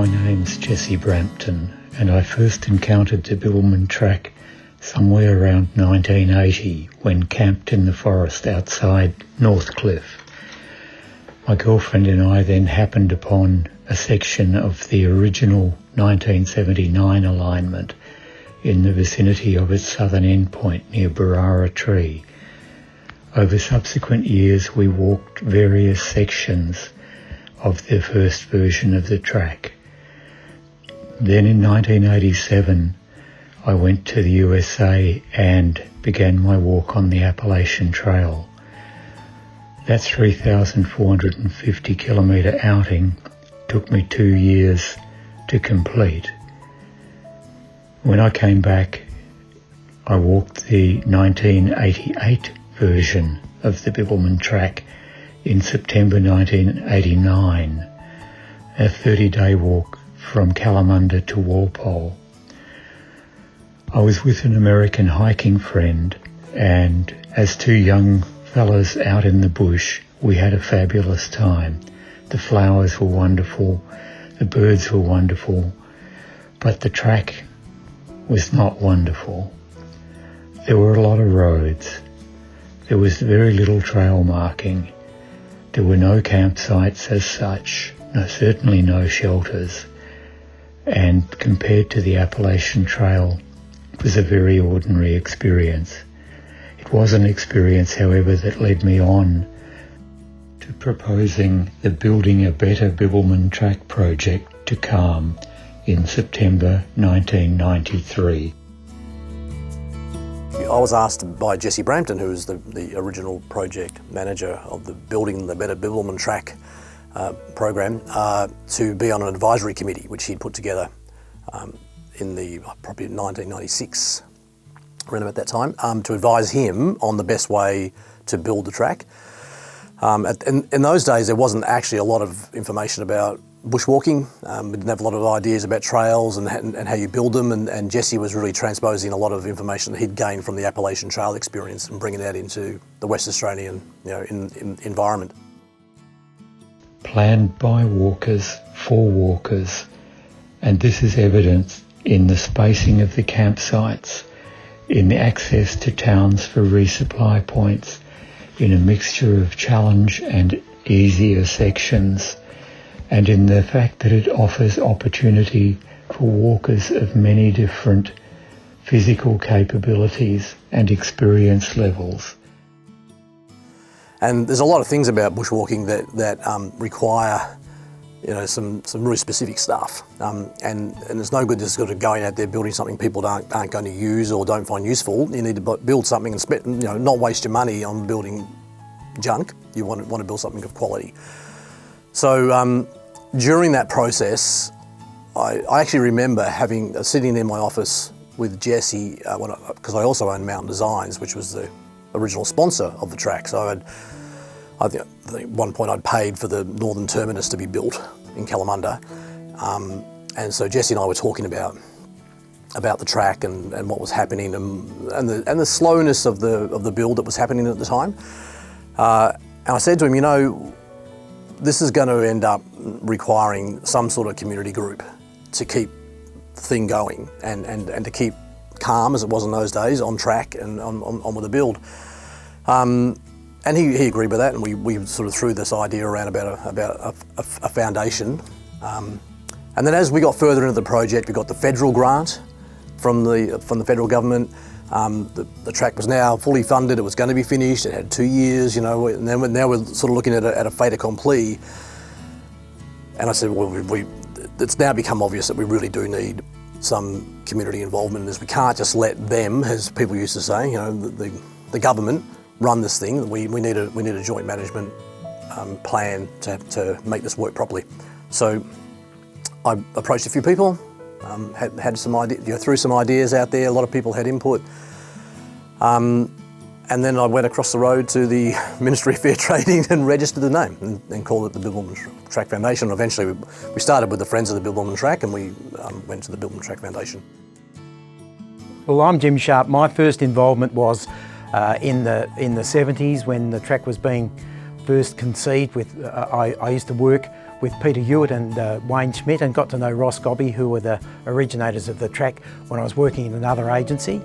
My name's Jesse Brampton, and I first encountered the Bibbulmun Track somewhere around 1980 when camped in the forest outside Northcliffe. My girlfriend and I then happened upon a section of the original 1979 alignment in the vicinity of its southern endpoint near Barara Tree. Over subsequent years we walked various sections of the first version of the track. Then in 1987 I went to the USA and began my walk on the Appalachian Trail. That 3,450 kilometre outing took me 2 years to complete. When I came back, I walked the 1988 version of the Bibbulmun Track in September 1989, a 30-day walk from Kalamunda to Walpole. I was with an American hiking friend, and as two young fellas out in the bush, we had a fabulous time. The flowers were wonderful, the birds were wonderful, but the track was not wonderful. There were a lot of roads. There was very little trail marking. There were no campsites as such, certainly no shelters. And compared to the Appalachian Trail, it was a very ordinary experience. It was an experience, however, that led me on to proposing the Building a Better Bibbulmun Track project to CALM in September 1993. I was asked by Jesse Brampton, who was the original project manager of the Building the Better Bibbulmun Track program, to be on an advisory committee which he'd put together in probably 1996, around about that time, to advise him on the best way to build the track. In those days, there wasn't actually a lot of information about bushwalking. We didn't have a lot of ideas about trails and how you build them, and Jesse was really transposing a lot of information that he'd gained from the Appalachian Trail experience and bringing that into the West Australian environment. Planned by walkers, for walkers, and this is evident in the spacing of the campsites, in the access to towns for resupply points, in a mixture of challenge and easier sections, and in the fact that it offers opportunity for walkers of many different physical capabilities and experience levels. And there's a lot of things about bushwalking that require some really specific stuff, and it's no good just sort of going out there building something people aren't going to use or don't find useful. You need to build something and not waste your money on building junk. You want to build something of quality. So during that process, I actually remember sitting in my office with Jesse, because I also own Mountain Designs, which was the original sponsor of the track. So I think at one point I'd paid for the northern terminus to be built in Kalamunda, and so Jesse and I were talking about the track and what was happening and the slowness of the build that was happening at the time. And I said to him, this is going to end up requiring some sort of community group to keep the thing going and to keep CALM, as it was in those days, on track and on with the build. And he agreed with that, and we sort of threw this idea around about a foundation. And then as we got further into the project, we got the federal grant from the federal government. The track was now fully funded. It was going to be finished. It had 2 years, and then now we're sort of looking at a fait accompli. And I said, well, it's now become obvious that we really do need some community involvement, as we can't just let them, as people used to say, the government run this thing. We need a joint management plan to make this work properly. So I approached a few people, had some ideas, threw some ideas out there. A lot of people had input, and then I went across the road to the Ministry of Fair Trading and registered the name and called it the Bibbulmun Track Foundation. Eventually, we started with the Friends of the Bibbulmun Track, and we went to the Bibbulmun Track Foundation. Well, I'm Jim Sharp. My first involvement was in the 70s when the track was being first conceived. I used to work with Peter Hewitt and Wayne Schmidt, and got to know Ross Gobby, who were the originators of the track when I was working in another agency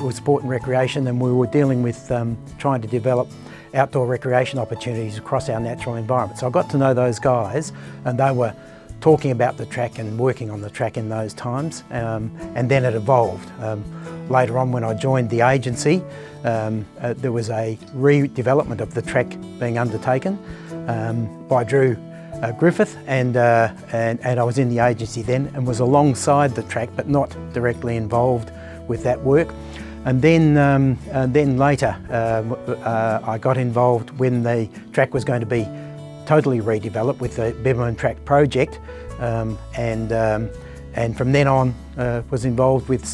with Sport and Recreation, and we were dealing with trying to develop outdoor recreation opportunities across our natural environment. So I got to know those guys, and they were talking about the track and working on the track in those times, and then it evolved. Later on, when I joined the agency, there was a redevelopment of the track being undertaken by Drew Griffith, and I was in the agency then and was alongside the track but not directly involved with that work. And then later I got involved when the track was going to be totally redeveloped with the Bibbulmun Track project, and from then on was involved with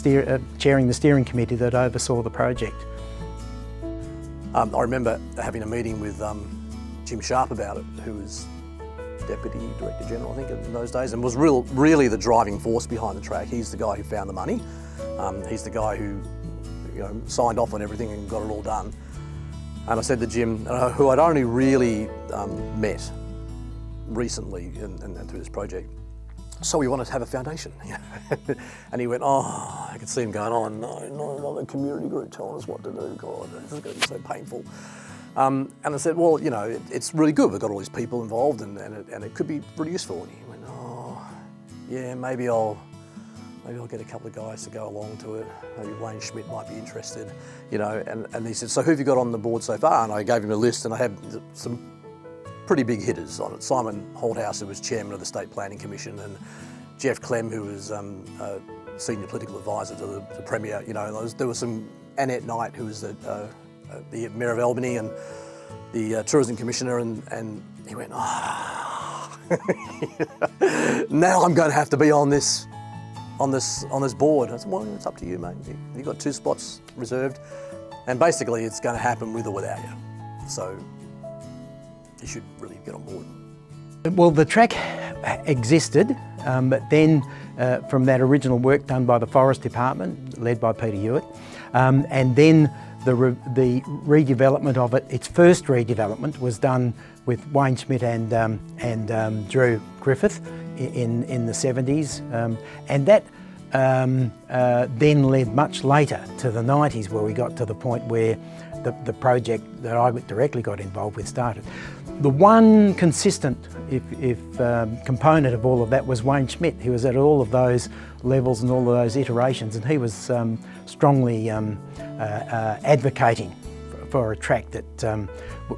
chairing the steering committee that oversaw the project. I remember having a meeting with Jim Sharp about it, who was Deputy Director General, I think, in those days, and was really the driving force behind the track. He's the guy who found the money. He's the guy who signed off on everything and got it all done. And I said to Jim, who I'd only really met recently and through this project, so we wanted to have a foundation. And he went, oh, I could see him going, oh no, not another community group telling us what to do, God, this is going to be so painful. And I said, well, it's really good, we've got all these people involved and it could be really useful. And he went, oh, yeah, maybe I'll get a couple of guys to go along to it. Maybe Wayne Schmidt might be interested, and he said, so who have you got on the board so far? And I gave him a list, and I had some pretty big hitters on it. Simon Holthouse, who was chairman of the State Planning Commission, and Jeff Clem, who was a senior political advisor to the Premier. There was some, Annette Knight, who was the Mayor of Albany and the Tourism Commissioner, and he went, oh, now I'm going to have to be on this board. I said, well, it's up to you, mate. You've got 2 spots reserved, and basically it's going to happen with or without you. So you should really get on board. Well, the track existed, but then from that original work done by the Forest Department, led by Peter Hewitt, and then the redevelopment of it, its first redevelopment was done with Wayne Schmidt and Drew Griffith in the 70s, and that then led much later to the 90s, where we got to the point where the project that I directly got involved with started. The one consistent component of all of that was Wayne Schmidt. He was at all of those levels and all of those iterations, and he was strongly advocating for a track that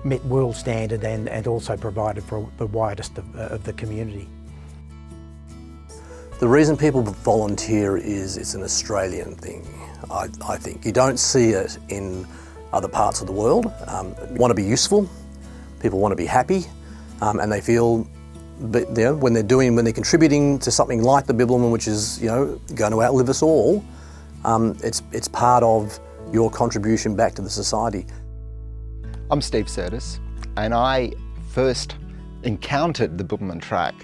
met world standard and also provided for the widest of the community. The reason people volunteer is it's an Australian thing, I think. You don't see it in other parts of the world. Want to be useful, people want to be happy, and they feel, when they're contributing to something like the Bibbulmun, which is going to outlive us all, it's part of your contribution back to the society. I'm Steve Sertis, and I first encountered the Bibbulmun Track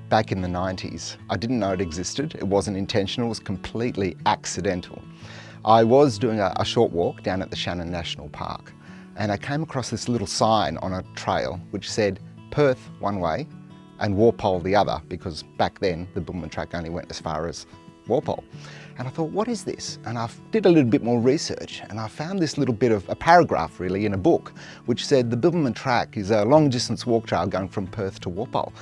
back in the 90s. I didn't know it existed. It wasn't intentional, it was completely accidental. I was doing a short walk down at the Shannon National Park, and I came across this little sign on a trail which said Perth one way and Walpole the other, because back then the Bibbulmun Track only went as far as Walpole. And I thought, what is this? And I did a little bit more research, and I found this little bit of a paragraph really in a book which said the Bibbulmun Track is a long distance walk trail going from Perth to Walpole.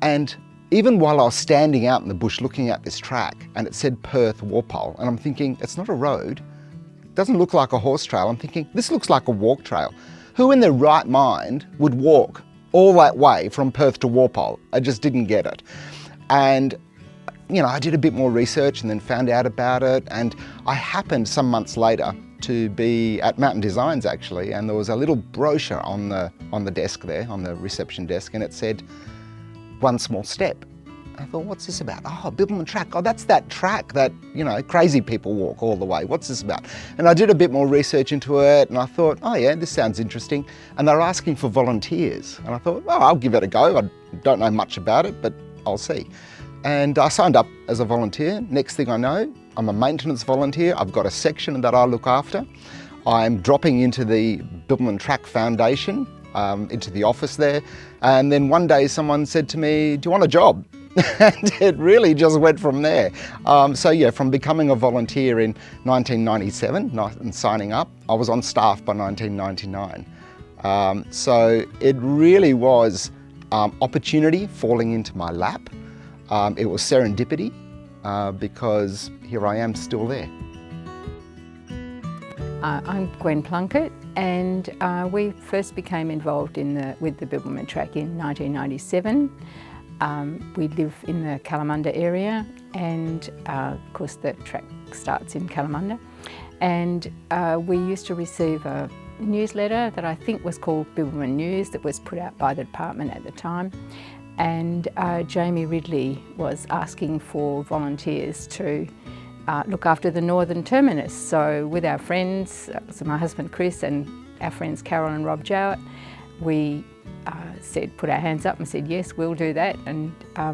And even while I was standing out in the bush looking at this track and it said Perth, Walpole, and I'm thinking, it's not a road, it doesn't look like a horse trail. I'm thinking, this looks like a walk trail. Who in their right mind would walk all that way from Perth to Walpole? I just didn't get it. And I did a bit more research and then found out about it, and I happened some months later to be at Mountain Designs actually, and there was a little brochure on the desk there, on the reception desk, and it said, one small step. I thought, what's this about? Oh, Bibbulmun Track. Oh, that's that track that, crazy people walk all the way. What's this about? And I did a bit more research into it, and I thought, oh yeah, this sounds interesting. And they're asking for volunteers. And I thought, oh, I'll give it a go. I don't know much about it, but I'll see. And I signed up as a volunteer. Next thing I know, I'm a maintenance volunteer. I've got a section that I look after. I'm dropping into the Bibbulmun Track Foundation. into the office there. And then one day someone said to me, "Do you want a job?" And it really just went from there. So yeah, from becoming a volunteer in 1997 and signing up, I was on staff by 1999. So it really was opportunity falling into my lap. It was serendipity because here I am still there. I'm Gwen Plunkett, and we first became involved with the Bibbulmun Track in 1997. We live in the Kalamunda area, and of course the track starts in Kalamunda. And we used to receive a newsletter that I think was called Bibbulmun News, that was put out by the department at the time. And Jamie Ridley was asking for volunteers to look after the northern terminus. So with our friends, so my husband Chris and our friends Carol and Rob Jowett, we put our hands up and said, yes, we'll do that. And I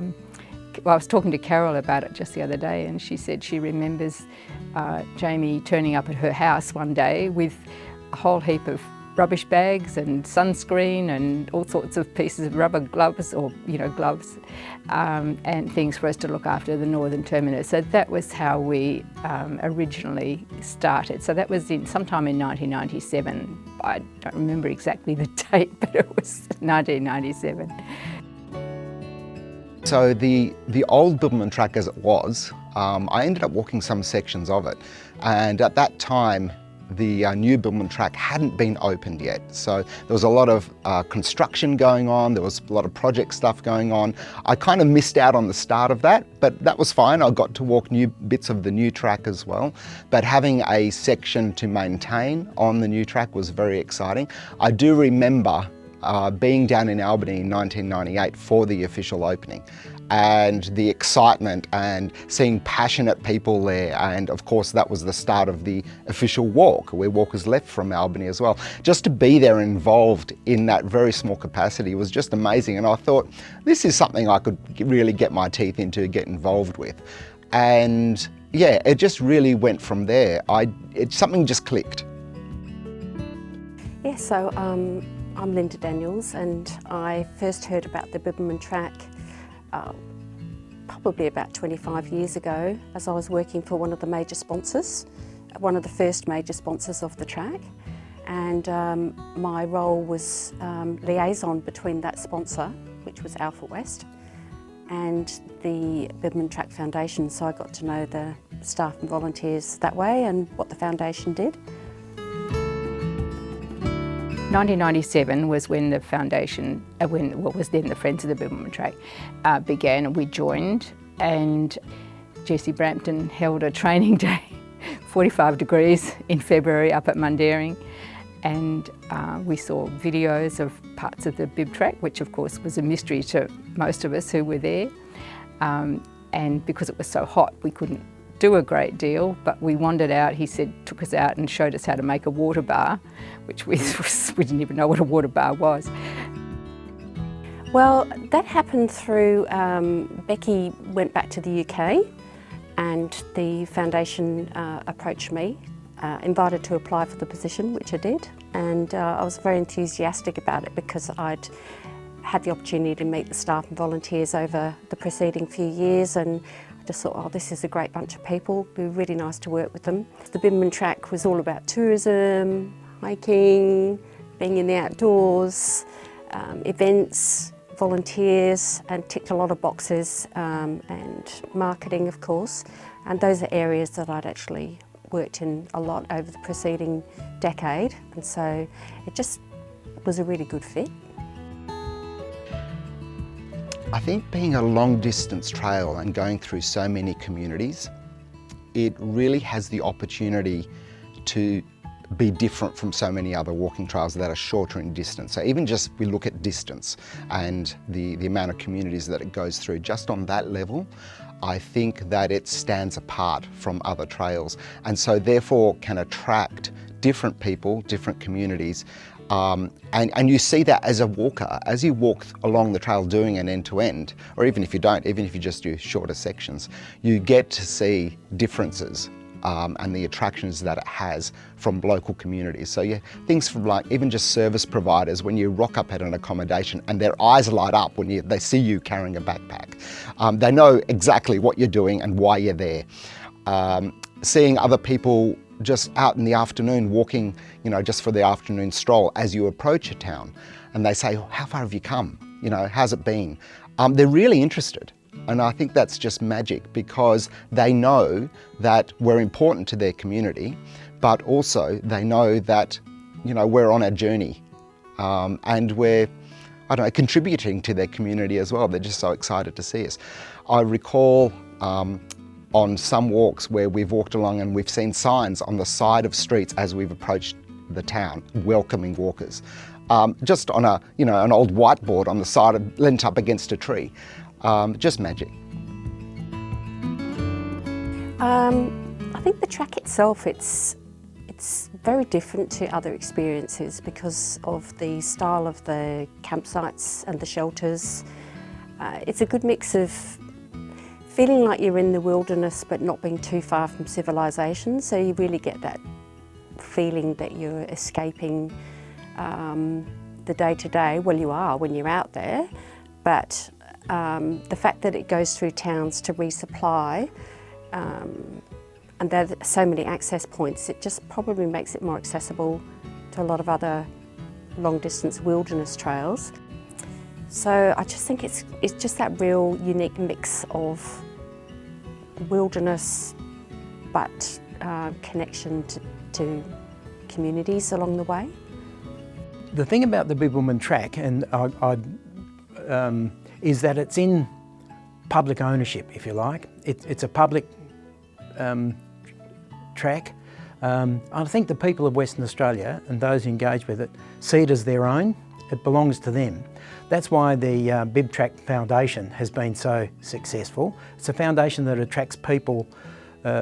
was talking to Carol about it just the other day, and she said she remembers Jamie turning up at her house one day with a whole heap of rubbish bags and sunscreen and all sorts of pieces of rubber gloves, or gloves, and things for us to look after the northern terminus. So that was how we originally started. So that was sometime in 1997. I don't remember exactly the date, but it was 1997. So the old Bibbulmun Track as it was, I ended up walking some sections of it, and at that time the new Bibbulmun Track hadn't been opened yet. So there was a lot of construction going on, there was a lot of project stuff going on. I kind of missed out on the start of that, but that was fine. I got to walk new bits of the new track as well. But having a section to maintain on the new track was very exciting. I do remember being down in Albany in 1998 for the official opening, and the excitement and seeing passionate people there, and of course that was the start of the official walk where walkers left from Albany as well. Just to be there involved in that very small capacity was just amazing, and I thought this is something I could really get my teeth into, get involved with. And yeah, it just really went from there. Something just clicked. Yeah, so I'm Linda Daniels, and I first heard about the Bibbulmun Track probably about 25 years ago, as I was working for one of the major sponsors, one of the first major sponsors of the track. And my role was liaison between that sponsor, which was Alpha West, and the Bibbulmun Track Foundation. So I got to know the staff and volunteers that way and what the foundation did. 1997 was when the foundation, what was then the Friends of the Bibbulmun Track, began, and we joined, and Jessie Brampton held a training day, 45 degrees in February up at Mundaring, and we saw videos of parts of the Bib Track, which of course was a mystery to most of us who were there, and because it was so hot we couldn't do a great deal, but we wandered out. He took us out and showed us how to make a water bar, which we didn't even know what a water bar was. Well, that happened through, Becky went back to the UK, and the foundation approached me, invited to apply for the position, which I did, and I was very enthusiastic about it because I'd had the opportunity to meet the staff and volunteers over the preceding few years, and I just thought, oh, this is a great bunch of people. It'd be really nice to work with them. The Bibbulmun Track was all about tourism, hiking, being in the outdoors, events, volunteers, and ticked a lot of boxes, and marketing, of course. And those are areas that I'd actually worked in a lot over the preceding decade, and so it just was a really good fit. I think being a long distance trail and going through so many communities, it really has the opportunity to be different from so many other walking trails that are shorter in distance. So even just we look at distance and the amount of communities that it goes through, just on that level, I think that it stands apart from other trails, and so therefore can attract different people, different communities. And you see that as a walker, as you walk along the trail doing an end-to-end, or even if you don't, even if you just do shorter sections, you get to see differences and the attractions that it has from local communities. So yeah, things from like even just service providers, when you rock up at an accommodation and their eyes light up when they see you carrying a backpack. They know exactly what you're doing and why you're there. Seeing other people just out in the afternoon walking, you know, just for the afternoon stroll as you approach a town, and they say, how far have you come? You know, how's it been? They're really interested. And I think that's just magic, because they know that we're important to their community, but also they know that, you know, we're on a journey and we're, I don't know, contributing to their community as well. They're just so excited to see us. I recall on some walks where we've walked along and we've seen signs on the side of streets as we've approached the town, welcoming walkers. Just on a, you know, an old whiteboard on the side, lent up against a tree. Just magic. I think the track itself, it's very different to other experiences because of the style of the campsites and the shelters. It's a good mix of feeling like you're in the wilderness but not being too far from civilization, so you really get that feeling that you're escaping the day-to-day. Well, you are when you're out there, but the fact that it goes through towns to resupply, and there are so many access points, it just probably makes it more accessible to a lot of other long-distance wilderness trails. So I just think it's just that real unique mix of wilderness but connection to communities along the way. The thing about the Bibbulmun Track is that it's in public ownership, if you like. It's a public track. I think the people of Western Australia and those engaged with it see it as their own. It belongs to them. That's why the Bib Track Foundation has been so successful. It's a foundation that attracts people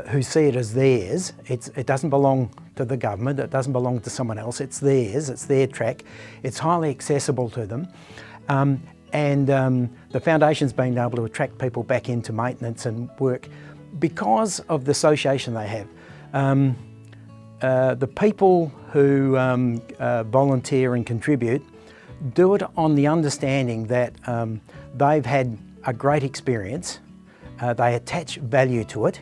who see it as theirs. It doesn't belong to the government, it doesn't belong to someone else, it's theirs, it's their track. It's highly accessible to them. The foundation's been able to attract people back into maintenance and work because of the association they have. The people who volunteer and contribute do it on the understanding that they've had a great experience, they attach value to it,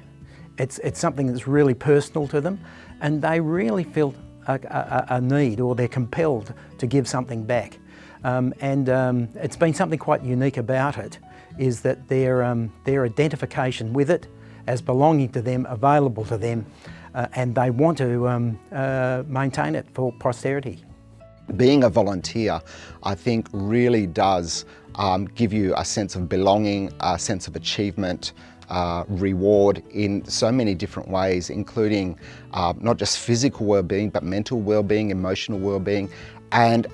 it's something that's really personal to them, and they really feel a need, or they're compelled to give something back. It's been something quite unique about it, is that their identification with it as belonging to them, available to them, and they want to maintain it for posterity. Being a volunteer, I think, really does give you a sense of belonging, a sense of achievement, reward in so many different ways, including not just physical well-being, but mental well-being, emotional well-being, and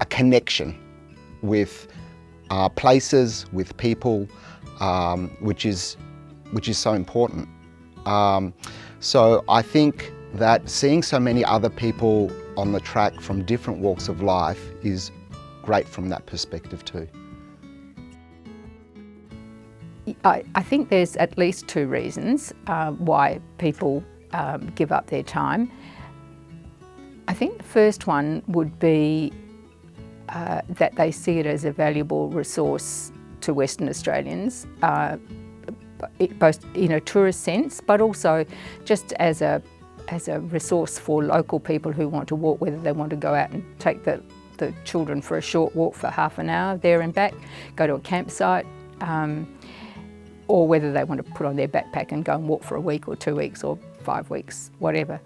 a connection with places, with people, which is so important. So I think that seeing so many other people on the track from different walks of life is great from that perspective too. I think there's at least two reasons why people give up their time. I think the first one would be that they see it as a valuable resource to Western Australians, both in a tourist sense, but also just as a resource for local people who want to walk, whether they want to go out and take the children for a short walk for half an hour there and back, go to a campsite, or whether they want to put on their backpack and go and walk for a week or 2 weeks or 5 weeks, whatever.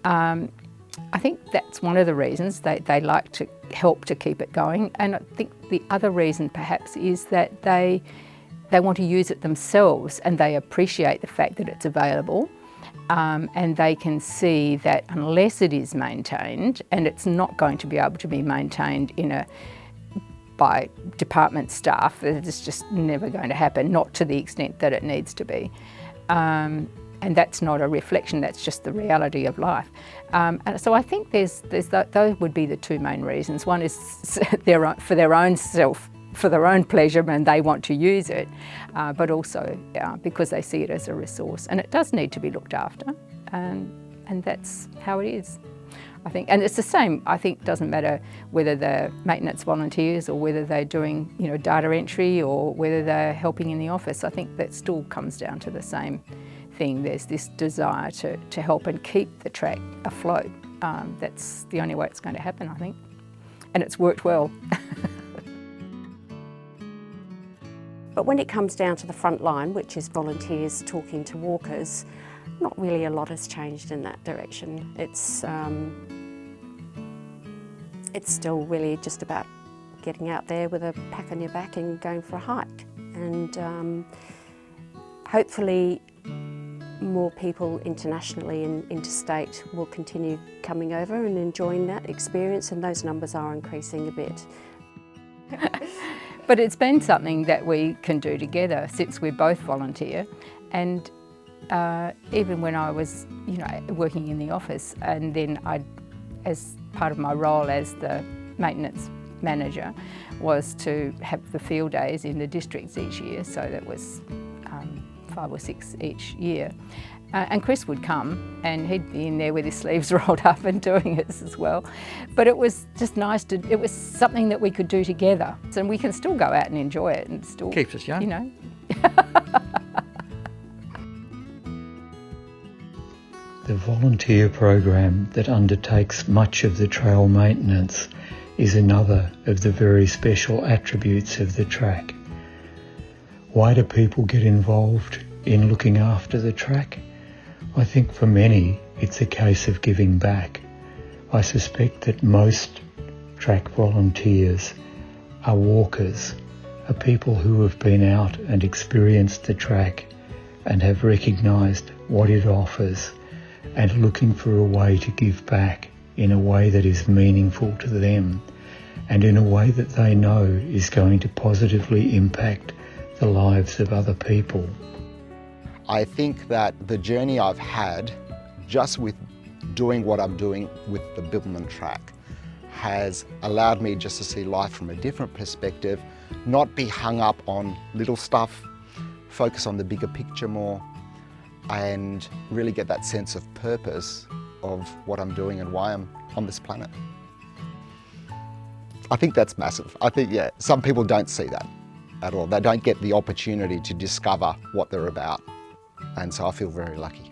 I think that's one of the reasons they like to help to keep it going. And I think the other reason perhaps is that they want to use it themselves, and they appreciate the fact that it's available, and they can see that unless it is maintained, and it's not going to be able to be maintained by department staff, it's just never going to happen, not to the extent that it needs to be. And that's not a reflection, that's just the reality of life. And so I think those would be the two main reasons. One is for their own for their own pleasure and they want to use it, but also because they see it as a resource. And it does need to be looked after, and that's how it is, I think. And it's the same, I think, doesn't matter whether they're maintenance volunteers or whether they're doing, you know, data entry or whether they're helping in the office. I think that still comes down to the same thing. There's this desire to help and keep the track afloat. That's the only way it's going to happen, I think. And it's worked well. But when it comes down to the front line, which is volunteers talking to walkers, not really a lot has changed in that direction. It's still really just about getting out there with a pack on your back and going for a hike. And hopefully more people internationally and interstate will continue coming over and enjoying that experience, and those numbers are increasing a bit. But it's been something that we can do together since we both volunteer. And even when I was, you know, working in the office, and then as part of my role as the maintenance manager, was to have the field days in the districts each year. So that was 5 or 6 each year. And Chris would come and he'd be in there with his sleeves rolled up and doing it as well. But it was just nice it was something that we could do together. So we can still go out and enjoy it and still... Keeps us young. You know. The volunteer program that undertakes much of the trail maintenance is another of the very special attributes of the track. Why do people get involved in looking after the track? I think for many it's a case of giving back. I suspect that most track volunteers are walkers, are people who have been out and experienced the track and have recognised what it offers and looking for a way to give back in a way that is meaningful to them and in a way that they know is going to positively impact the lives of other people. I think that the journey I've had just with doing what I'm doing with the Bibbulmun Track has allowed me just to see life from a different perspective, not be hung up on little stuff, focus on the bigger picture more, and really get that sense of purpose of what I'm doing and why I'm on this planet. I think that's massive. I think, yeah, some people don't see that at all. They don't get the opportunity to discover what they're about. And so I feel very lucky.